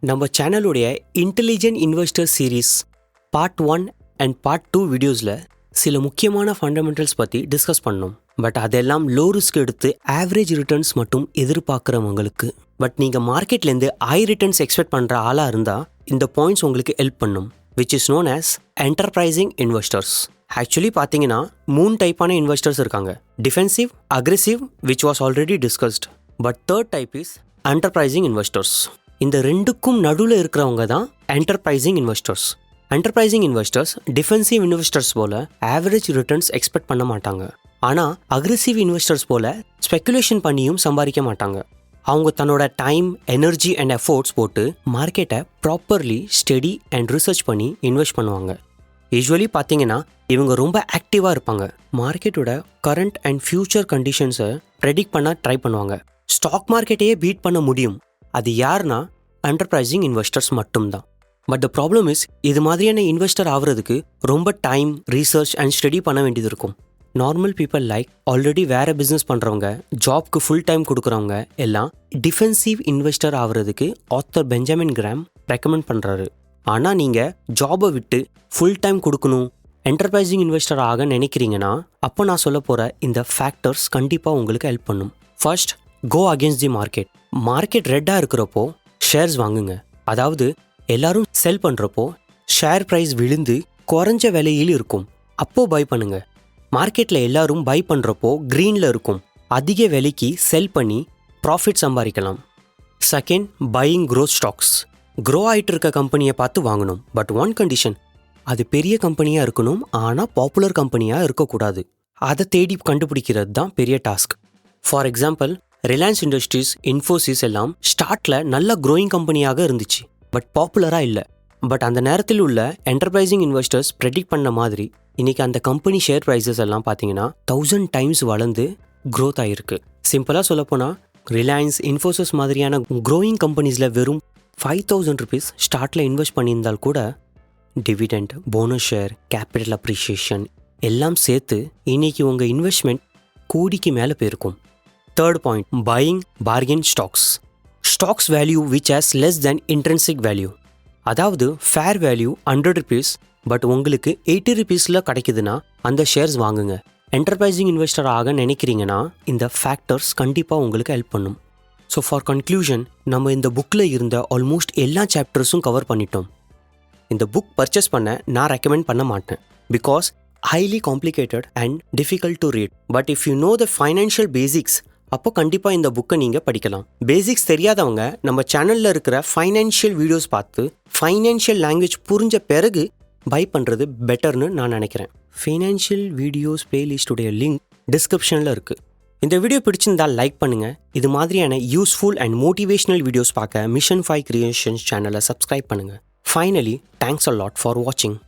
நம்ம சேனலுடைய intelligent investor series part 1 and part 2 வீடியோஸில் சில முக்கியமான ஃபண்டமெண்டல்ஸ் பற்றி டிஸ்கஸ் பண்ணோம். பட் அதெல்லாம் லோ ரிஸ்க் எடுத்து ஆவரேஜ் ரிட்டர்ன்ஸ் மட்டும் எதிர்பார்க்குறவங்களுக்கு. பட் நீங்கள் மார்க்கெட்லேருந்து ஹை ரிட்டர்ன்ஸ் எக்ஸ்பெக்ட் பண்ணுற ஆளாக இருந்தால் இந்த பாயிண்ட்ஸ் உங்களுக்கு ஹெல்ப் பண்ணும், which is known as enterprising investors. Actually பார்த்தீங்கன்னா 3 டைப்பான இன்வெஸ்டர்ஸ் இருக்காங்க. Defensive, aggressive, which was already discussed. But third type is enterprising investors. இந்த ரெண்டுக்கும் நடுவில் இருக்கிறவங்க தான் enterprising investors. Enterprising investors defensive investors போல ஆவரேஜ் ரிட்டர்ன்ஸ் எக்ஸ்பெக்ட் பண்ண மாட்டாங்க. ஆனால் அக்ரெசிவ் இன்வெஸ்டர்ஸ் போல ஸ்பெக்குலேஷன் பண்ணியும் சம்பாதிக்க மாட்டாங்க. அவங்க தன்னோட டைம், எனர்ஜி அண்ட் எஃபோர்ட்ஸ் போட்டு மார்க்கெட்டை ப்ராப்பர்லி ஸ்டடி அண்ட் ரிசர்ச் பண்ணி இன்வெஸ்ட் பண்ணுவாங்க. யூஸ்வலி பார்த்தீங்கன்னா இவங்க ரொம்ப ஆக்டிவாக இருப்பாங்க. மார்க்கெட்டோட கரண்ட் அண்ட் ஃபியூச்சர் கண்டிஷன்ஸை ப்ரெடிக்ட் பண்ண ட்ரை பண்ணுவாங்க. ஸ்டாக் மார்க்கெட்டையே பீட் பண்ண முடியும். அது யாருன்னா என்டர்பிரைசிங் இன்வெஸ்டர்ஸ் மட்டும்தான். பட் த ப்ராப்ளம் இஸ், இது மாதிரியான இன்வெஸ்டர் ஆகிறதுக்கு ரொம்ப டைம், ரீசர்ச் அண்ட் ஸ்டடி பண்ண வேண்டியது இருக்கும். நார்மல் பீப்புள் லைக் ஆல்ரெடி வேறு பிஸ்னஸ் பண்ணுறவங்க, ஜாப்க்கு ஃபுல் டைம் கொடுக்குறவங்க எல்லாம் டிஃபென்சிவ் இன்வெஸ்டர் ஆகிறதுக்கு ஆத்தர் பெஞ்சமின் கிராம் ரெக்கமெண்ட் பண்ணுறாரு. ஆனால் நீங்கள் ஜாபை விட்டு ஃபுல் டைம் கொடுக்கணும், என்டர்பிரைசிங் இன்வெஸ்டர் ஆக நினைக்கிறீங்கன்னா அப்போ நான் சொல்ல போகிற இந்த ஃபேக்டர்ஸ் கண்டிப்பாக உங்களுக்கு ஹெல்ப் பண்ணும். First, go against the market. Market ரெட்டாக இருக்கிறப்போ ஷேர்ஸ் வாங்குங்க. அதாவது எல்லாரும் செல் பண்ணுறப்போ ஷேர் ப்ரைஸ் விழுந்து குறைஞ்ச விலையில் இருக்கும், அப்போது பை பண்ணுங்க. மார்க்கெட்டில் எல்லாரும் பை பண்ணுறப்போ க்ரீனில் இருக்கும், அதிக விலைக்கு செல் பண்ணி ப்ராஃபிட் சம்பாதிக்கலாம். Second, buying growth stocks. Grow ஆகிட்டு இருக்க கம்பெனியை பார்த்து வாங்கணும். பட் ஒன் கண்டிஷன், அது பெரிய கம்பெனியாக இருக்கணும், ஆனால் பாப்புலர் கம்பெனியாக இருக்கக்கூடாது. அதை தேடி கண்டுபிடிக்கிறது தான் பெரிய task. For example, Reliance industries, m5c எல்லாம் ஸ்டார்ட்டில் நல்ல க்ரோயிங் கம்பெனியாக இருந்துச்சு, பட் பாப்புலராக இல்லை. பட் அந்த நேரத்தில் உள்ள என்டர்பிரைசிங் இன்வெஸ்டர்ஸ் ப்ரெடிக்ட் பண்ண மாதிரி இன்றைக்கி அந்த கம்பெனி ஷேர் ப்ரைஸஸ் எல்லாம் பார்த்தீங்கன்னா 1000 டைம்ஸ் வளர்ந்து க்ரோத் ஆகிருக்கு. சிம்பிளாக சொல்லப்போனால் ரிலையன்ஸ், m5c மாதிரியான க்ரோயிங் கம்பெனிஸில் வெறும் 5000 ருபீஸ் ஸ்டார்ட்டில் இன்வெஸ்ட் பண்ணியிருந்தால் கூட dividend, bonus share, capital appreciation எல்லாம் சேர்த்து இன்றைக்கி உங்கள் இன்வெஸ்ட்மெண்ட் கோடிக்கு மேலே போயிருக்கும். Third point, buying bargain stocks. Stocks value which has less than intrinsic value. அதாவது ஃபேர் வேல்யூ 100 ருபீஸ், பட் உங்களுக்கு 80 ருபீஸில் கிடைக்குதுன்னா அந்த ஷேர்ஸ் வாங்குங்க. என்டர்பிரைசிங் இன்வெஸ்டர் ஆக நினைக்கிறீங்கன்னா இந்த ஃபேக்டர்ஸ் கண்டிப்பாக உங்களுக்கு ஹெல்ப் பண்ணும். ஸோ ஃபார் கன்க்ளூஷன், நம்ம இந்த புக்கில் இருந்த ஆல்மோஸ்ட் எல்லா சாப்டர்ஸும் கவர் பண்ணிட்டோம். இந்த புக் பர்ச்சேஸ் பண்ண நான் ரெக்கமெண்ட் பண்ண மாட்டேன், because highly complicated and difficult to read. But if you know the financial basics, அப்போ கண்டிப்பாக இந்த புக்கை நீங்கள் படிக்கலாம். பேசிக்ஸ் தெரியாதவங்க நம்ம சேனலில் இருக்கிற ஃபைனான்ஷியல் வீடியோஸ் பார்த்து ஃபைனான்ஷியல் லாங்குவேஜ் புரிஞ்ச பிறகு பை பண்ணுறது பெட்டர்னு நான் நினைக்கிறேன். ஃபைனான்ஷியல் வீடியோஸ் பிளேலிஸ்டுடைய லிங்க் டிஸ்கிரிப்ஷனில் இருக்குது. இந்த வீடியோ பிடிச்சிருந்தால் லைக் பண்ணுங்கள். இது மாதிரியான யூஸ்ஃபுல் அண்ட் மோட்டிவேஷனல் வீடியோஸ் பார்க்க m5c கிரியேஷன்ஸ் சேனலை சப்ஸ்கிரைப் பண்ணுங்கள். Finally, thanks a lot for வாட்சிங்.